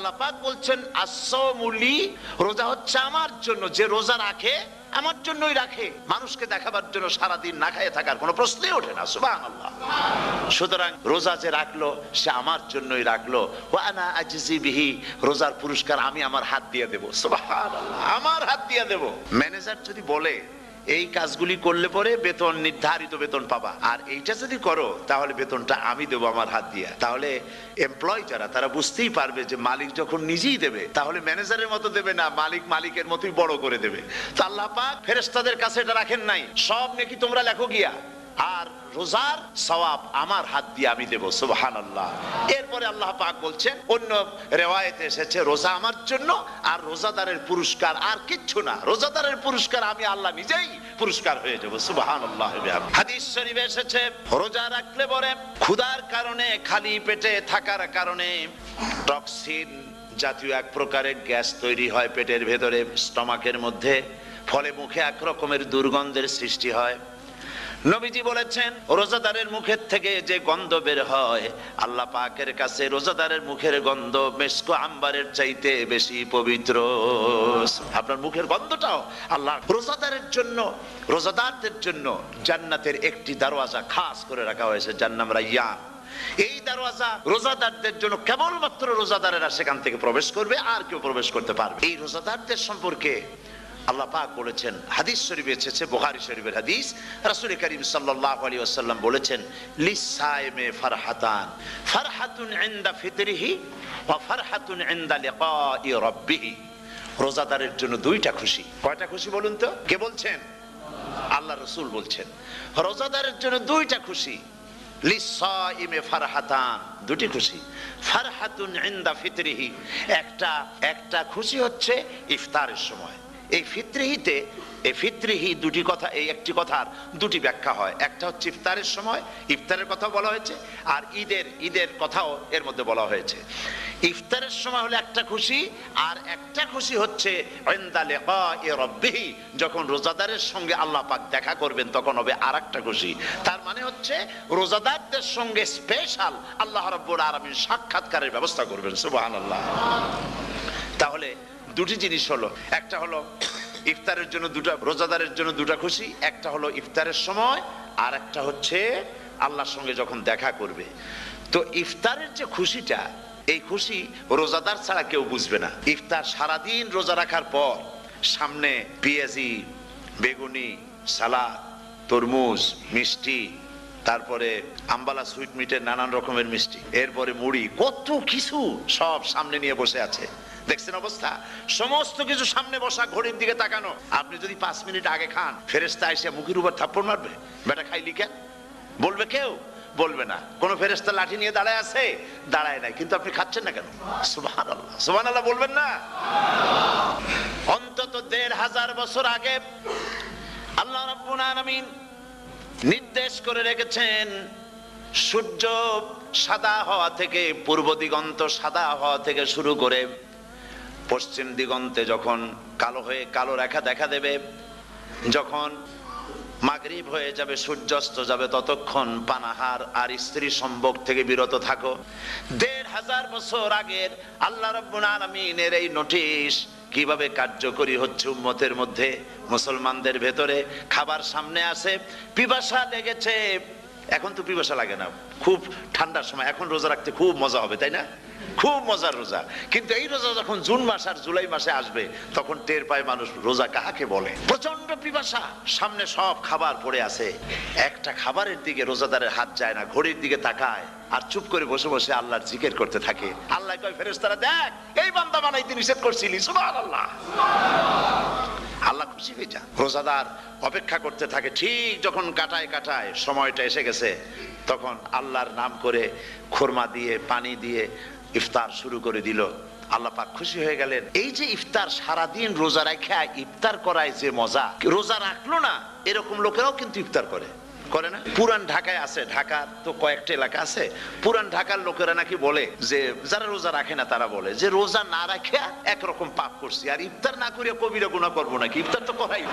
আল্লাহ পাক বলছেন as-sawmu লি, রোজা হচ্ছে আমার জন্য। যে রোজা রাখে আমার জন্যই রাখে, মানুষকে দেখাবার জন্য সারাদিন না খেয়ে থাকার কোনো প্রশ্নই ওঠে না। সুবহানাল্লাহ। সুতরাং রোজা যে রাখলো সে আমার জন্যই রাখলো। ওয়া আনা আজজি বিহি, রোজার পুরস্কার আমি আমার হাত দিয়ে দেব। সুবহানাল্লাহ, আমার হাত দিয়ে দেব। ম্যানেজার যদি বলে এই কাজগুলি করলে পরে বেতন, নির্ধারিত বেতন পাবা, আর এইটা যদি করো তাহলে বেতনটা আমি দেবো আমার হাত দিয়ে, তাহলে এমপ্লয় যারা তারা বুঝতেই পারবে যে মালিক যখন নিজেই দেবে তাহলে ম্যানেজারের মতো দেবে না, মালিক মালিকের মতোই বড় করে দেবে। তো আল্লাহ পাক ফেরেশতাদের কাছে এটা রাখেন নাই, সব নাকি তোমরা লেখো গিয়া, আর রোজার সওয়াব আমার হাত দিয়ে আমি দেব। সুবহানাল্লাহ। এরপরে আল্লাহ পাক বলছেন, অন্য রিওয়ায়াতে এসেছে রোজা আমার জন্য আর রোজাদারের পুরস্কার আর কিচ্ছু না, রোজাদারের পুরস্কার আমি আল্লাহ নিজেই পুরস্কার হয়ে যাব। সুবহানাল্লাহ। হাদিস শরীফে এসেছে রোজা রাখলে পরে ক্ষুধার কারণে, খালি পেটে থাকার কারণে টক্সিন জাতীয় এক প্রকারের গ্যাস তৈরি হয় পেটের ভেতরে, স্টমাকের মধ্যে, ফলে মুখে এক রকমের দুর্গন্ধের সৃষ্টি হয়। নবীজি বলেছেন রোজাদারের মুখের থেকে যে গন্ধ বের হয় আল্লাহ পাকের কাছে রোজাদারের মুখের গন্ধ মিস্ক আম্বারের চাইতে বেশি পবিত্র। আপনার মুখের গন্ধটাও আল্লাহ রোজাদারের জন্য, রোজাদারদের জন্য জান্নাতের একটি দরওয়াজা খাস করে রাখা হয়েছে, যার নাম রায়্যান। এই দরওয়াজা রোজাদারদের জন্য, কেবলমাত্র রোজাদারেরা সেখান থেকে প্রবেশ করবে, আর কেউ প্রবেশ করতে পারবে। এই রোজাদারদের সম্পর্কে আল্লাহ পাক বলেছেন, হাদিস শরীফে এসেছে, বুখারী শরীফের হাদিস, রাসূল করিম সাল্লাল্লাহু আলাইহি ওয়াসাল্লাম বলেছেন লিসাইমে ফারহাতান, ফারহাতুন ইনদা ফিতরিহি ওয়া ফারহাতুন ইনদা লিকাই রাব্বিহি। রোজাদারের জন্য দুইটা খুশি। কয়টা খুশি বলুন তো? কে বলছেন? আল্লাহ রাসূল বলছেন রোজাদারের জন্য দুইটা খুশি। লিসাইমে ফারহাতান, দুটি খুশি। ফারহাতুন ইনদা ফিতরিহি, একটা খুশি হচ্ছে ইফতারের সময়। এই ফিতরিহিতে, এই ফিতরিহি দুটি কথা, এই একটি কথার দুটি ব্যাখ্যা হয়। একটা হচ্ছে ইফতারের সময়, ইফতারের কথা বলা হয়েছে, আর ঈদের কথাও এর মধ্যে বলা হয়েছে। ইফতারের সময় হলে একটা খুশি, আর একটা খুশি হচ্ছে ইনদা লিকাই রাব্বিহি, যখন রোজাদারের সঙ্গে আল্লাহ পাক দেখা করবেন তখন হবে আরেকটা খুশি। তার মানে হচ্ছে রোজাদারদের সঙ্গে স্পেশাল আল্লাহ রাব্বুল আলামিন সাক্ষাৎকারের ব্যবস্থা করবেন। সুবহানাল্লাহ। তাহলে দুটি জিনিস হলো, একটা হলো ইফতারের জন্য দুটা, রোজাদারের জন্য দুটা খুশি, একটা হলো ইফতারের সময়, আর একটা হচ্ছে আল্লাহর সঙ্গে যখন দেখা করবে। তো ইফতারের যে খুশিটা, এই খুশি রোজাদার ছাড়া কেউ বুঝবে না। ইফতার সারাদিন রোজা রাখার পর সামনে পেঁয়াজি, বেগুনি, সালাদ, তরমুজ, মিষ্টি, তারপরে আম্বালা সুইট মিটের নানান রকমের মিষ্টি, এরপরে মুড়ি, কত কিছু সব সামনে নিয়ে বসে আছে। দেখছেন অবস্থা? সমস্ত কিছু সামনে বসা, ঘড়ির দিকে তাকানো। আপনি যদি 5 মিনিট আগে খান, ফেরেশতা এসে মুখের উপর থাপ্পড় মারবে, বেটা খাইলি কেন? বলবে কেউ? বলবে না। কোন ফেরেশতা লাঠি নিয়ে দাঁড়ায় আছে? দাঁড়ায় নাই, কিন্তু আপনি খাচ্ছেন না কেন? সুবহানাল্লাহ, সুবহানাল্লাহ বলবেন না? অন্তত 1500 বছর আগে আল্লাহ রাব্বুল আলামিন নির্দেশ করে রেখেছেন, সূর্য সাদা হওয়া থেকে, পূর্ব দিগন্ত সাদা হওয়া থেকে শুরু করে পশ্চিম দিগন্তে যখন কালো রেখা দেখা দেবে, যখন মাগরিব হয়ে যাবে, সূর্যাস্ত যাবে, ততক্ষণ পানাহার আর স্ত্রী সম্ভোগ থেকে বিরত থাকো। 1500 বছর আগের আল্লাহ রাব্বুল আলামিনের এই নোটিশ কিভাবে কার্যকরী হচ্ছে উম্মতের মধ্যে, মুসলমানদের ভেতরে। খাবার সামনে আসে, পিপাসা লেগেছে, এখন তো পিপাসা লাগে না, খুব ঠান্ডার সময়, এখন রোজা রাখতে খুব মজা হবে, তাই না? খুব মজার রোজা। কিন্তু এই রোজা যখন জুন মাস আর জুলাই মাসে আসবে, তখন টের পায় মানুষ রোজা কাহাকে বলে। প্রচন্ড পিপাসা, সামনে সব খাবার পড়ে আছে, একটা খাবারের দিকে রোজাদারের হাত যায় না, ঘড়ির দিকে তাকায় আর চুপ করে বসে বসে আল্লাহর জিকির করতে থাকে। আল্লাহ কয় ফেরেশতারা, দেখ এই বান্দা বানাইতে নিষেধ করছিলি। সুবহানাল্লাহ। আল্লাহ খুশি হয়ে যান। রোজাদার অপেক্ষা করতে থাকে, ঠিক যখন কাটায় সময়টা এসে গেছে, তখন আল্লাহর নাম করে খুরমা দিয়ে, পানি দিয়ে ইফতার শুরু করে দিল। আল্লাহ পাক খুশি হয়ে গেলেন। এই যে ইফতার, সারাদিন রোজা রাখা ইফতার করায় যে মজা, রোজা রাখলো না এরকম লোকেরাও কিন্তু ইফতার করে না? পুরান ঢাকায় আছে, ঢাকার তো কয়েকটা এলাকা আছে, পুরান ঢাকার লোকেরা নাকি বলে যে, যারা রোজা রাখে না তারা বলে যে রোজা না রাখে একরকম পাপ করছি, আর ইফতার না করে কবিরা গুনাহ করবো নাকি? ইফতার তো করাই।